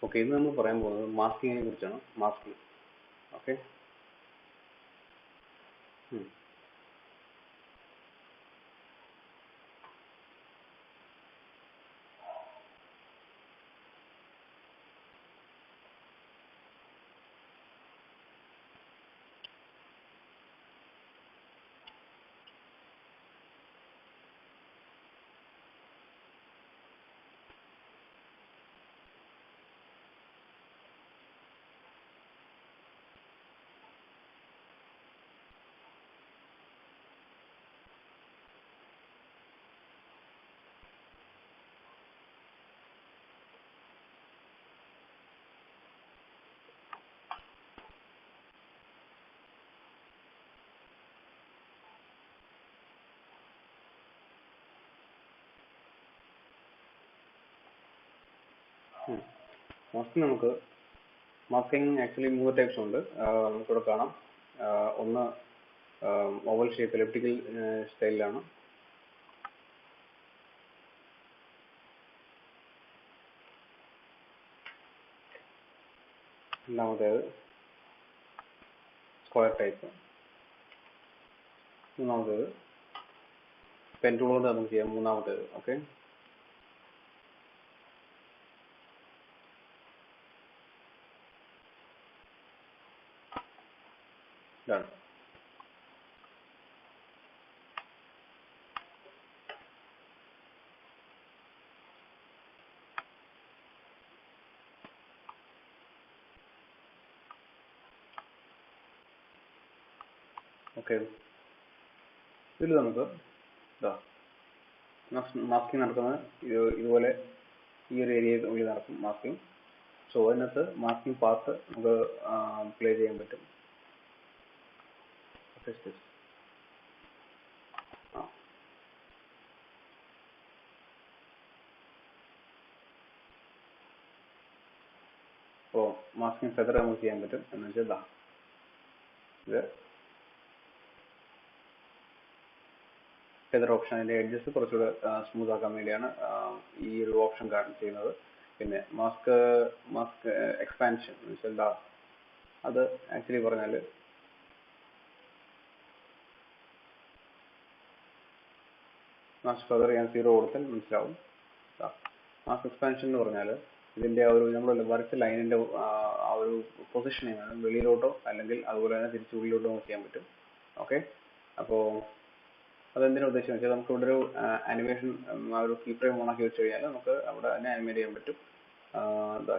Okay, ഇന്ന് നമ്മൾ പറയാൻ പോകുന്നത് മാസ്കിങ്ങിനെ കുറിച്ചാണ്. Masking. Okay. Masking actually 3 types ഉണ്ട്. നമുക്കിവിടെ കാണാം. ഒന്ന് ഓവൽ ഷേപ്പ് എലിപ്റ്റിക്കൽ സ്റ്റൈലിലാണ്. രണ്ടാമത്തേത് സ്ക്വയർ ടൈപ്പ്. മൂന്നാമത്തേത് പെൻ ടൂൾ കൊണ്ട് നമുക്ക് ചെയ്യാം. മൂന്നാമത്തേത്. ഓക്കെ. ഇതാണ്. ഓക്കെ, ഇതിൽ നമുക്ക് മാസ്കിങ് നടക്കുന്നത് ഇതുപോലെ ഈ ഒരു ഏരിയയിൽ നടക്കും മാസ്കിങ്. സോ അതിനകത്ത് മാസ്കിങ് പാത്ത് നമുക്ക് പ്ലേ ചെയ്യാൻ പറ്റും. അപ്പോൾ മാസ്കിങ് ഫെദർ നമുക്ക് ചെയ്യാൻ പറ്റും. എന്ന് വെച്ചാൽ ഇത് ഫെദർ ഓപ്ഷൻ, അതിന്റെ എഡ്ജസ് കുറച്ചുകൂടെ സ്മൂത്ത് ആക്കാൻ വേണ്ടിയാണ് ഈ ഒരു ഓപ്ഷൻ ചെയ്യുന്നത്. പിന്നെ മാസ്ക് എക്സ്പാൻഷൻ എന്ന് വെച്ചാൽ അത് ആക്ച്വലി പറഞ്ഞാൽ മാസ്ക് ഫെദർ ഞാൻ 0 കൊടുത്താൽ മനസ്സിലാവും. മാസ്ക് എക്സ്പാൻഷൻ എന്ന് പറഞ്ഞാൽ ഇതിന്റെ ഒരു നമ്മൾ വരച്ച ലൈനിന്റെ ആ ഒരു പൊസിഷനിങ് ആണ്. വെളിയിലോട്ടോ അല്ലെങ്കിൽ അതുപോലെ തന്നെ തിരിച്ച് ഉള്ളിലോട്ടോ ചെയ്യാൻ പറ്റും. ഓക്കെ. അപ്പോൾ അതെന്തിനാ ഉദ്ദേശിച്ചത് വെച്ചാൽ നമുക്ക് ഇവിടെ ഒരു ആനിമേഷൻ ഒരു കീ ഫ്രെയിം ഓൺ ആക്കി വെച്ച് കഴിഞ്ഞാൽ നമുക്ക് അവിടെ തന്നെ ആനിമേറ്റ് ചെയ്യാൻ പറ്റും.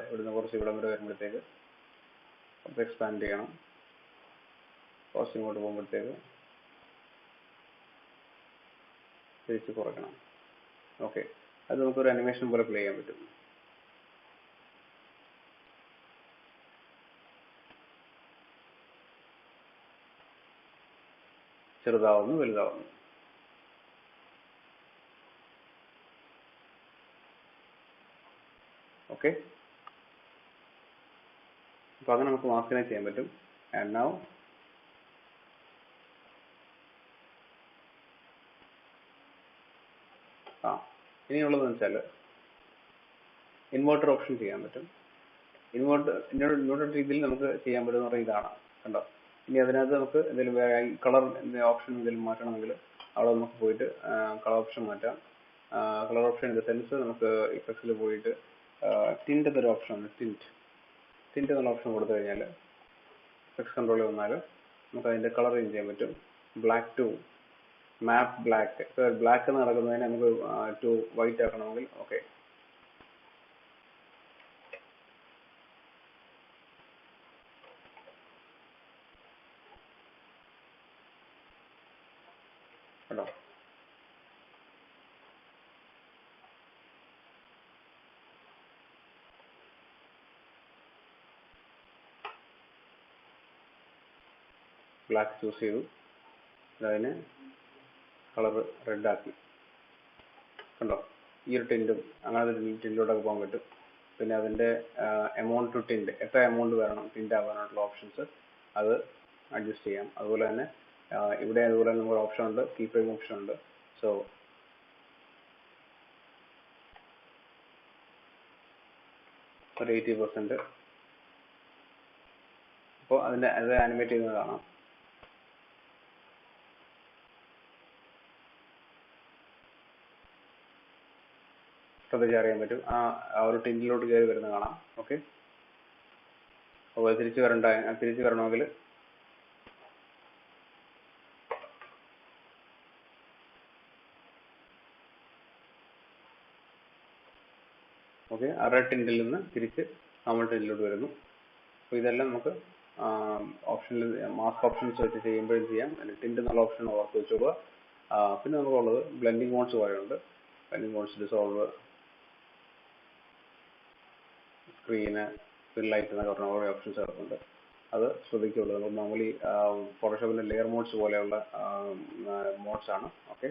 ഇവിടുന്ന് കുറച്ച് ഇവിടം വരെ വരുമ്പോഴത്തേക്ക് കുറച്ച് എക്സ്പാൻഡ് ചെയ്യണം. കുറച്ച് ഇങ്ങോട്ട് പോകുമ്പോഴത്തേക്ക് തിരിച്ച് കുറയ്ക്കണം. ഓക്കെ, അത് നമുക്കൊരു അനിമേഷൻ പോലെ പ്ലേ ചെയ്യാൻ പറ്റും. ചെറുതാവുന്നു, വലുതാവുന്നു. ഓക്കെ, അപ്പൊ അങ്ങനെ നമുക്ക് മാസ്കിനെ ചെയ്യാൻ പറ്റും. ആൻഡ് നൗ ഇനിയുള്ളതെന്ന് വെച്ചാൽ ഇൻവെർട്ടർ ഓപ്ഷൻ ചെയ്യാൻ പറ്റും. ഇൻവെർട്ടർ രീതിയിൽ നമുക്ക് ചെയ്യാൻ പറ്റുന്ന പറഞ്ഞാൽ ഇതാണ്. കണ്ടോ? ഇനി അതിനകത്ത് നമുക്ക് എന്തെങ്കിലും കളർ ഓപ്ഷൻ എന്തെങ്കിലും മാറ്റണമെങ്കിൽ അവിടെ നമുക്ക് പോയിട്ട് കളർ ഓപ്ഷൻ മാറ്റാം. Colour option in the sense നമുക്ക് ഇഫക്ട്സിൽ പോയിട്ട് ടിന്റ് എന്നൊരു ഓപ്ഷൻ ഉണ്ട്. ടിന്റ് എന്നുള്ള ഓപ്ഷൻ കൊടുത്തു കഴിഞ്ഞാൽ ഇഫക്ട്സ് കൺട്രോളിൽ വന്നാൽ നമുക്ക് അതിന്റെ കളർ ചേഞ്ച് ചെയ്യാൻ പറ്റും. ബ്ലാക്ക് ടു മാപ്പ് ബ്ലാക്ക്. ബ്ലാക്ക് എന്ന് നടക്കുന്നതിന് നമുക്ക് ടു വൈറ്റ് ആക്കണമെങ്കിൽ ഓക്കെ. കേട്ടോ? ബ്ലാക്ക് ചൂസ് ചെയ്തു, അതിന് കളർ റെഡ് ആക്കി. കണ്ടോ? ഈ ഒരു ടിൻറ്റും അങ്ങനെ ടിൻറ്റിലോട്ടൊക്കെ പോകാൻ പറ്റും. പിന്നെ അതിന്റെ എമൗണ്ട് ടു ടിൻറ്റ്, എത്ര എമൗണ്ട് വരണം ടിൻറ്റ് ആവാനായിട്ടുള്ള ഓപ്ഷൻസ് അത് അഡ്ജസ്റ്റ് ചെയ്യാം. അതുപോലെ തന്നെ ഇവിടെ അതുപോലെ നമുക്ക് ഓപ്ഷൻ ഉണ്ട്, കീ ഫ്രെയിം ഓപ്ഷൻ ഉണ്ട്. സോ ഒരു 80%. അപ്പോൾ അത് ആനിമേറ്റ് ചെയ്യുന്നത് കാണാം. ശ്രദ്ധിച്ചാൽ അറിയാൻ പറ്റും. ആ ഒരു ടിൻറ്റിലോട്ട് കയറി വരുന്നത് കാണാം. ഓക്കെ, അപ്പോൾ തിരിച്ചു വരണമെങ്കിൽ ഓക്കെ, ആ റെഡ് ടിൻറ്റിൽ നിന്ന് തിരിച്ച് നോർമൽ ടിൻറ്റിലോട്ട് വരുന്നു. അപ്പോൾ ഇതെല്ലാം നമുക്ക് ഓപ്ഷനിൽ മാസ്ക് ഓപ്ഷൻസ് വെച്ച് ചെയ്യുമ്പോഴും ചെയ്യാം. ടിൻറ്റ് എന്നുള്ള ഓപ്ഷൻ ഓർത്ത് വെച്ചോളുക. പിന്നെ നമുക്കുള്ളത് ബ്ലെൻഡിങ് മോഡ്സ് കുറേയുണ്ട്. ബ്ലെൻഡിങ് മോഡ്സ്, ഡിസോൾവ്, സ്ക്രീന്, ഫിൽ ലൈറ്റ് എന്നൊക്കെ പറഞ്ഞ കുറേ ഓപ്ഷൻസ് കിടപ്പുണ്ട്. അത് ശ്രദ്ധിക്കുള്ളൂ. നമ്മൾ നോർമലി ഫോട്ടോഷോപ്പിന്റെ ലെയർ മോഡ്സ് പോലെയുള്ള മോഡ്സ് ആണ്. ഓക്കെ,